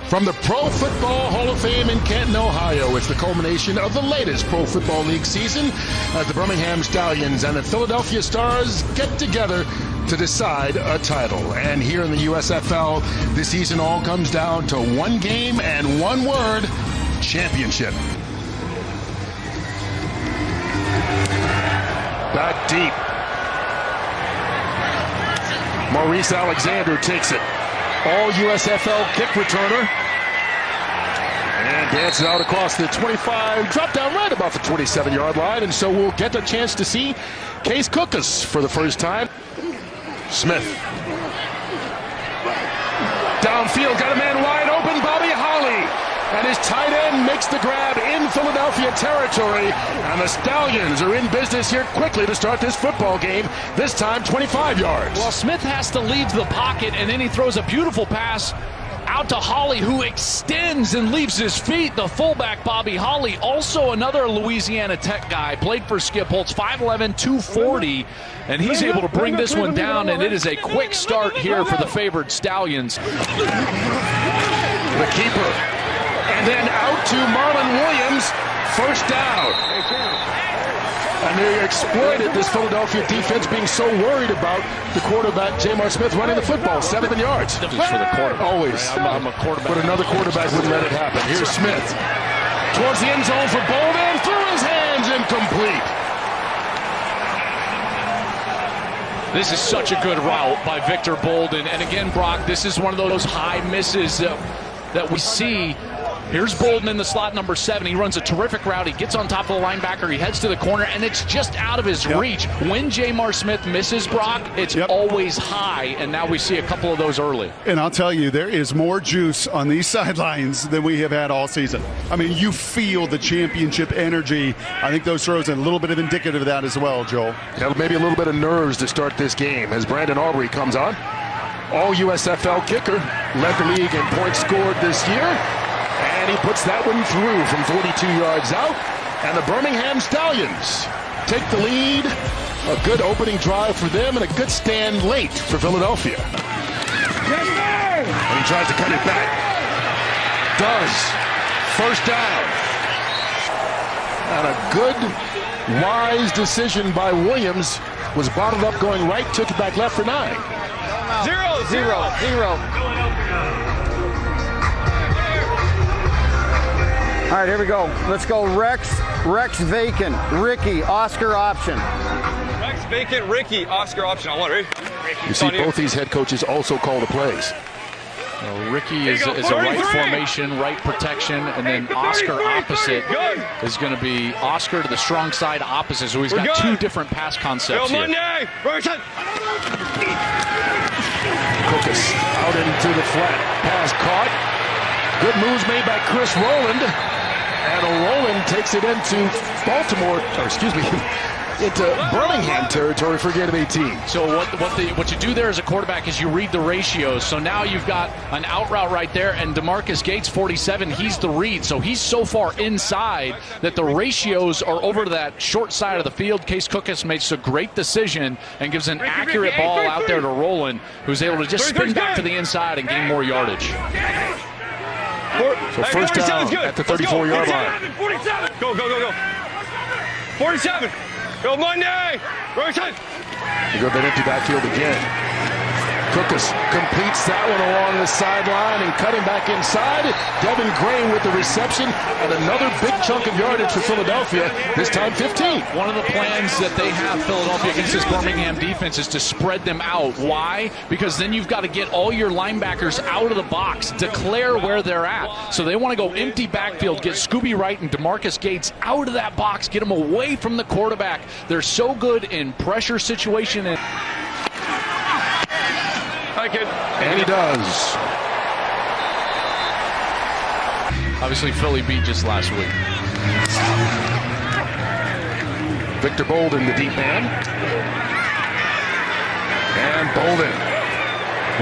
From the Pro Football Hall of Fame in Canton, Ohio, it's the culmination of the latest Pro Football League season as the Birmingham Stallions and the Philadelphia Stars get together to decide a title. And here in the USFL, this season all comes down to one game and one word: championship. Back deep. Maurice Alexander takes it. All USFL kick returner. And dances out across the 25, drop down right about the 27-yard line. And so we'll get a chance to see Case Cookus for the first time. Smith. Downfield, got a man wide open, Bobby Holly. And his tight end makes the grab in Philadelphia territory. And the Stallions are in business here quickly to start this football game, this time 25 yards. Well, Smith has to leave the pocket, and then he throws a beautiful pass out to Holly, who extends and leaves his feet. The fullback, Bobby Holly, also another Louisiana Tech guy, played for Skip Holtz, 5'11", 240, and he's able to bring this one down, and it is a quick start here for the favored Stallions. The keeper. And then out to Marlon Williams, first down. And they exploited this Philadelphia defense being so worried about the quarterback, J.M.R. Smith, running the football, 7 yards. For the quarterback. Always. I'm a quarterback. But another quarterback wouldn't let it happen. Here's Smith. Towards the end zone for Bolden, through his hands, incomplete. This is such a good route by Victor Bolden. And again, Brock, this is one of those high misses that we see. Here's Bolden in the slot number 7. He runs a terrific route. He gets on top of the linebacker. He heads to the corner, and it's just out of his reach. When J.M.R. Smith misses, Brock, it's always high, and now we see a couple of those early. And I'll tell you, there is more juice on these sidelines than we have had all season. I mean, you feel the championship energy. I think those throws are a little bit of indicative of that as well, Joel. Yeah, maybe a little bit of nerves to start this game as Brandon Aubrey comes on. All USFL kicker, led the league in points scored this year. And he puts that one through from 42 yards out. And the Birmingham Stallions take the lead. A good opening drive for them and a good stand late for Philadelphia. And he tries to cut it back. Does. First down. And a good, wise decision by Williams. Was bottled up going right, took it back left for 9. 0-0. All right, here we go. Let's go Rex vacant, Ricky, Oscar option. Rex vacant, Ricky, Oscar option. I want Ricky. You see both these head coaches also call the plays. Well, Ricky is a right formation, right protection, and then Oscar opposite is going to be Oscar to the strong side opposite. So he's got two different pass concepts here. Cookus out into the flat. Pass caught. Good moves made by Chris Rowland. And Rowland takes it into into Birmingham territory for a gain of 18. So what you do there as a quarterback is you read the ratios. So now you've got an out route right there, and DeMarcus Gates, 47, he's the read. So he's so far inside that the ratios are over to that short side of the field. Case Cookus makes a great decision and gives an accurate ball out there to Rowland, who's able to just spin back to the inside and gain more yardage. So first down at the 34-yard line. 47. Go. 47. Go Monday. Rotation. You go that empty backfield again. Cookus completes that one along the sideline and cutting back inside. Devin Gray with the reception and another big chunk of yardage for Philadelphia, this time 15. One of the plans that they have, Philadelphia, against this Birmingham defense is to spread them out. Why? Because then you've got to get all your linebackers out of the box, declare where they're at. So they want to go empty backfield, get Scooby Wright and DeMarcus Gates out of that box, get them away from the quarterback. They're so good in pressure situation. And he does. Obviously, Philly beat just last week. Victor Bolden, the deep man. And Bolden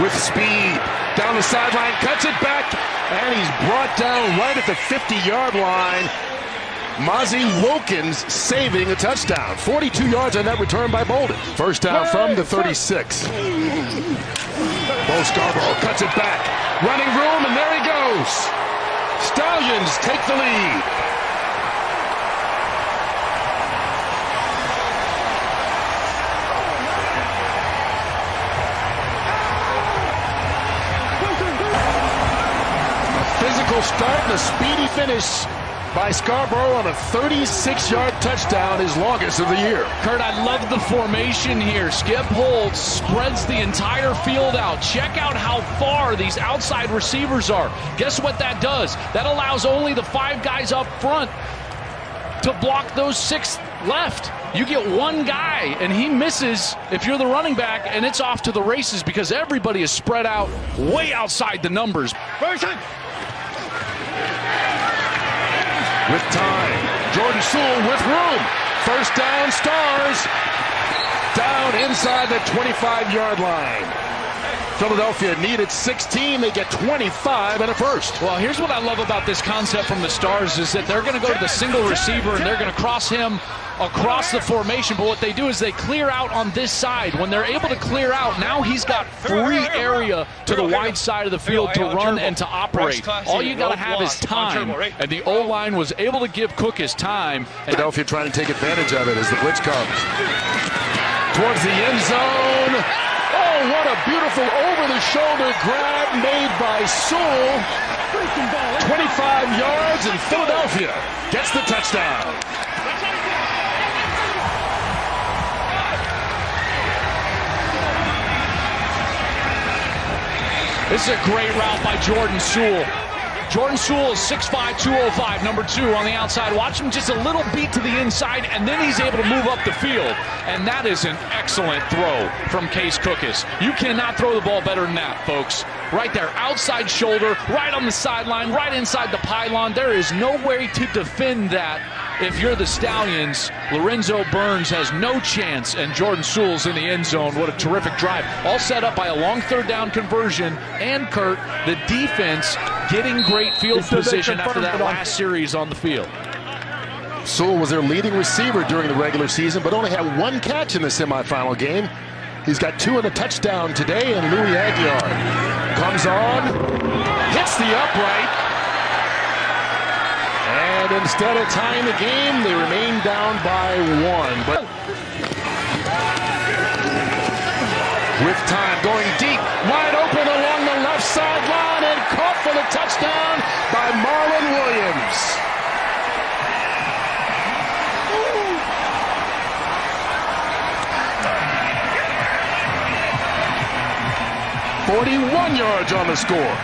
with speed. Down the sideline, cuts it back. And he's brought down right at the 50-yard line. Mozzie Wilkins saving a touchdown. 42 yards on that return by Bolden. First down from the 36. Bo Scarborough cuts it back. Running room, and there he goes. close. Stallions take the lead. A physical start and a speedy finish by Scarborough on a 36-yard touchdown, his longest of the year. Kurt, I love the formation here. Skip Holtz spreads the entire field out. Check out how far these outside receivers are. Guess what that does? That allows only the 5 guys up front to block those 6 left. You get one guy, and he misses if you're the running back, and it's off to the races because everybody is spread out way outside the numbers. With time, Jordan Sewell with room. First down, Stars. Down inside the 25-yard line. Philadelphia needed 16. They get 25 and a first. Well, here's what I love about this concept from the Stars is that they're going to go to the single receiver and they're going to cross him across the formation. But what they do is they clear out on this side. When they're able to clear out, now he's got free area to the wide side of the field to run and to operate. All you got to have is time. And the O-line was able to give Cook his time. Philadelphia trying to take advantage of it as the blitz comes. Towards the end zone. Oh, what a beautiful over-the-shoulder grab made by Sewell. 25 yards, and Philadelphia gets the touchdown. This is a great route by Jordan Sewell. Jordan Sewell is 6'5", 205, number 2 on the outside. Watch him just a little beat to the inside, and then he's able to move up the field. And that is an excellent throw from Case Cookus. You cannot throw the ball better than that, folks. Right there, outside shoulder, right on the sideline, right inside the pylon. There is no way to defend that. If you're the Stallions, Lorenzo Burns has no chance, and Jordan Sewell's in the end zone. What a terrific drive. All set up by a long third down conversion, and Kurt, the defense getting great field position after that last series on the field. Sewell was their leading receiver during the regular season, but only had 1 catch in the semifinal game. He's got 2 in a touchdown today, and Louis Aguiar comes on, hits the upright, and instead of tying the game, they remain down by 1. But with time, going deep, wide open along the left sideline, and caught for the touchdown by Marlon Williams. "41 yards on the score."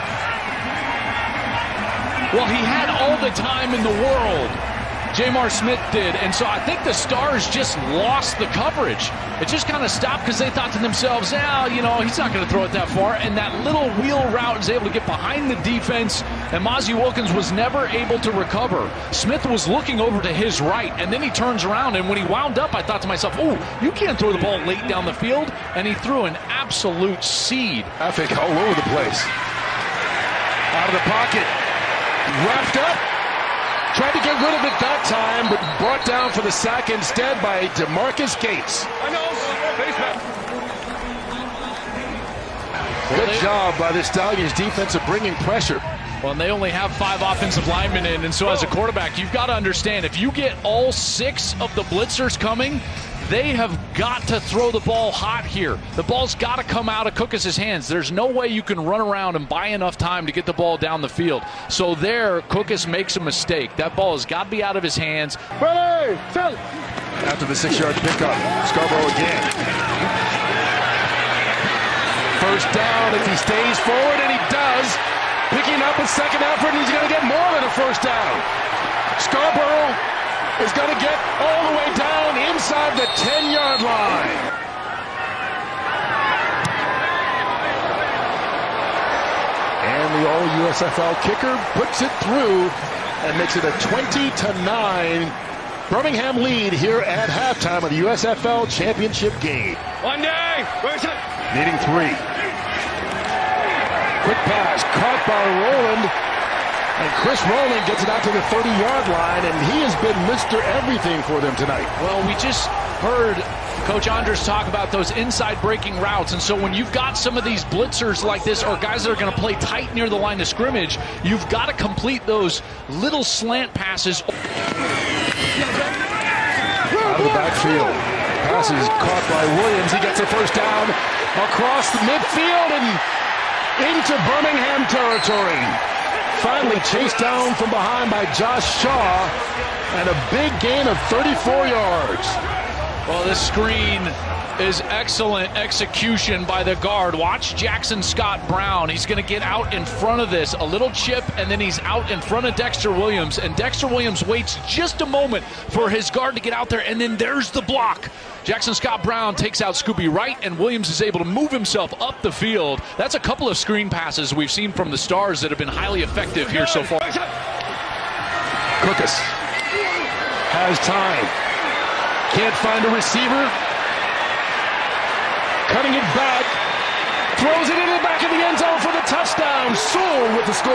Well, he had all the time in the world. Jamar Smith did, and so I think the Stars just lost the coverage. It just kind of stopped because they thought to themselves, you know, he's not going to throw it that far, and that little wheel route is able to get behind the defense, and Mozzie Wilkins was never able to recover. Smith was looking over to his right, and then he turns around, and when he wound up, I thought to myself, oh, you can't throw the ball late down the field, and he threw an absolute seed. Traffic all over the place. Out of the pocket. Wrapped up. Tried to get rid of it that time, but brought down for the sack instead by DeMarcus Gates. Good job by the Stallions defense of bringing pressure. Well, and they only have 5 offensive linemen in, and so as a quarterback, you've got to understand, if you get all 6 of the blitzers coming, they have got to throw the ball hot here. The ball's got to come out of Cookus' hands. There's no way you can run around and buy enough time to get the ball down the field. So there, Cookus makes a mistake. That ball has got to be out of his hands. Ready, set. After the 6-yard pickup, Scarborough again. First down if he stays forward, and he does. Picking up his second effort, and he's going to get more than a first down. Scarborough is going to get all the way down inside the 10-yard line. And the all-USFL kicker puts it through and makes it a 20-9 Birmingham lead here at halftime of the USFL Championship game. One day, where's it? Needing 3. Quick pass caught by Rowland. And Chris Rowland gets it out to the 30-yard line, and he has been Mr. Everything for them tonight. Well, we just heard Coach Andres talk about those inside breaking routes, and so when you've got some of these blitzers like this, or guys that are going to play tight near the line of scrimmage, you've got to complete those little slant passes. Out of the backfield. Pass is caught by Williams. He gets a first down across the midfield and into Birmingham territory. Finally chased down from behind by Josh Shaw, and a big gain of 34 yards. Well, this screen is excellent execution by the guard. Watch Jackson Scott Brown. He's going to get out in front of this. A little chip, and then he's out in front of Dexter Williams. And Dexter Williams waits just a moment for his guard to get out there, and then there's the block. Jackson Scott Brown takes out Scooby Wright, and Williams is able to move himself up the field. That's a couple of screen passes we've seen from the Stars that have been highly effective here so far. Cookus has time. Can't find a receiver. Cutting it back. Throws it into the back of the end zone for the touchdown. Sewell with the score.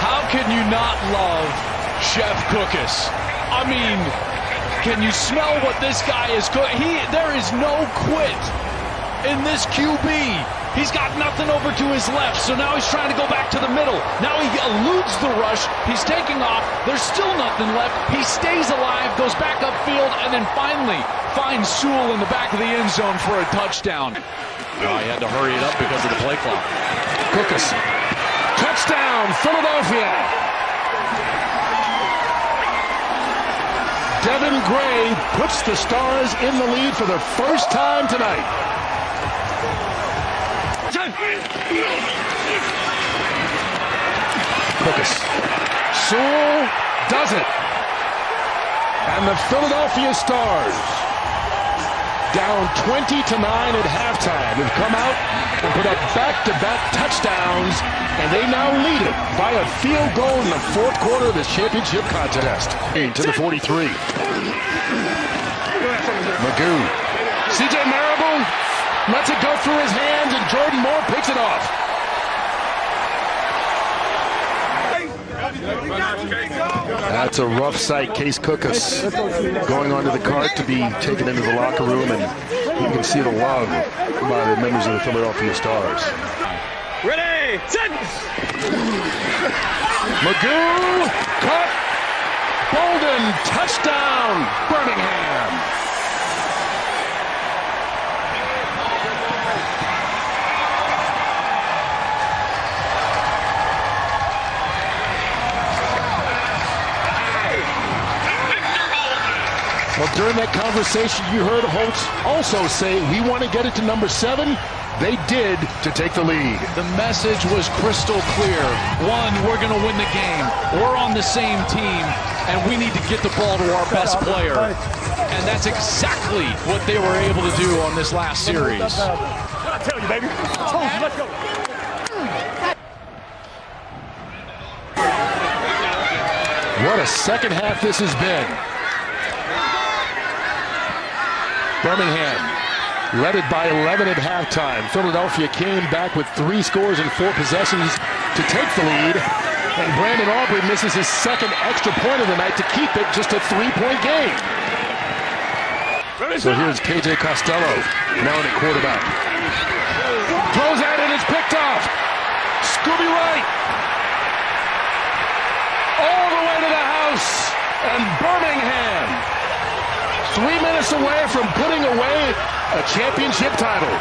How can you not love Chef Cookus? I mean, can you smell what this guy is cooking? There is no quit in this QB. He's got nothing over to his left, so now he's trying to go back to the middle. Now he eludes the rush. He's taking off. There's still nothing left. He stays alive, goes back upfield, and then finally finds Sewell in the back of the end zone for a touchdown. Oh, he had to hurry it up because of the play clock. Cookus. Touchdown, Philadelphia. Devin Gray puts the Stars in the lead for the first time tonight. Cookus. Sewell does it. And the Philadelphia Stars, down 20-9 at halftime, have come out and put up back-to-back touchdowns, and they now lead it by a field goal in the fourth quarter of this championship contest. To the 43. McGough. C.J. Marable lets it go through his hands, and Jordan Moore picks it off. That's a rough sight. Case Cookus going onto the cart to be taken into the locker room, and you can see the love by the members of the Philadelphia Stars. Ready, set! McGough caught. Bolden, touchdown, Birmingham. Well, during that conversation, you heard Holtz also say, we want to get it to number 7. They did to take the lead. The message was crystal clear. One, we're going to win the game. We're on the same team, and we need to get the ball to our best player. And that's exactly what they were able to do on this last series. I tell you, baby. Let's go. What a second half this has been. Birmingham led it by 11 at halftime. Philadelphia came back with 3 scores and 4 possessions to take the lead. And Brandon Aubrey misses his second extra point of the night to keep it just a 3-point game. So here's KJ Costello, now in at quarterback. Throws at it, it's picked off. Scooby Wright. All the way to the house. And Birmingham 3 minutes away from putting away a championship title.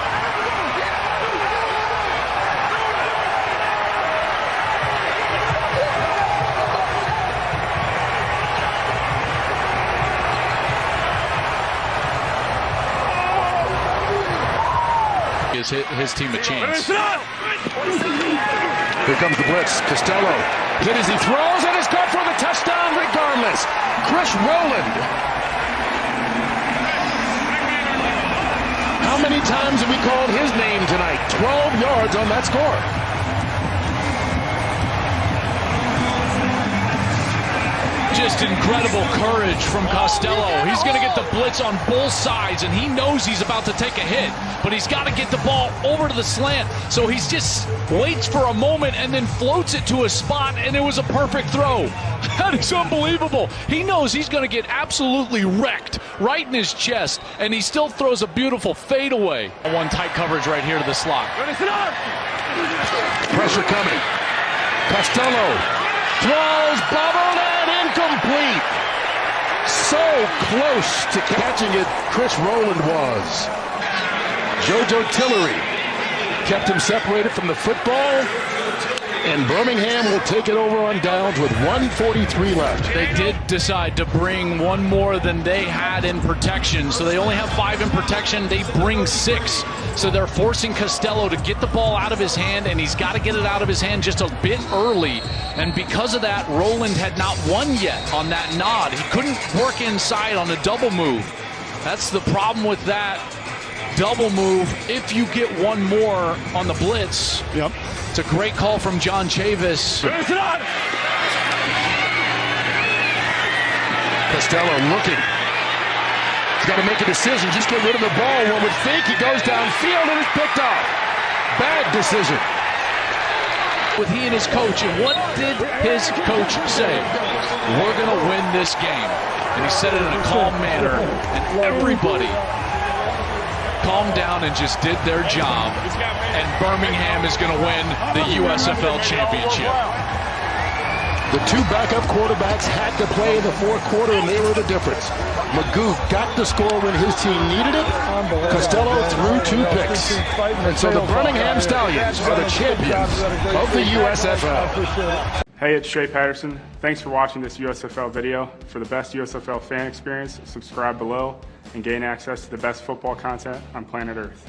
Gives his team a chance. Here comes the blitz. Costello. Then as he throws, and it's caught for the touchdown regardless. Chris Rowland. How many times have we called his name tonight? 12 yards on that score. just incredible courage from Costello. He's going to get the blitz on both sides, and he knows he's about to take a hit, but he's got to get the ball over to the slant. So he's just waits for a moment and then floats it to a spot, and it was a perfect throw. That is unbelievable. He knows he's going to get absolutely wrecked right in his chest, and he still throws a beautiful fadeaway. One tight coverage right here to the slot. Pressure coming. Costello throws, bubbled, and incomplete. So close to catching it, Chris Rowland was. JoJo Tillery kept him separated from the football, and Birmingham will take it over on downs with 1:43 left. They did decide to bring one more than they had in protection, so they only have 5 in protection. They bring 6, so they're forcing Costello to get the ball out of his hand, and he's got to get it out of his hand just a bit early. And because of that, Rowland had not won yet on that nod. He couldn't work inside on a double move. That's the problem with that double move. If you get one more on the blitz, Yep. it's a great call from John Chavis. Costello looking. He's got to make a decision. Just get rid of the ball. One would think he goes downfield and is picked off. Bad decision. With he and his coach, and what did his coach say? We're going to win this game. And he said it in a calm manner, and everybody calmed down and just did their job. And Birmingham is going to win the USFL Championship. The 2 backup quarterbacks had to play in the fourth quarter, and they were the difference. McGough got the score when his team needed it. Costello threw 2 picks. And so the Birmingham Stallions are the champions of the USFL. Hey, it's Trey Patterson. Thanks for watching this USFL video. For the best USFL fan experience, subscribe below and gain access to the best football content on planet Earth.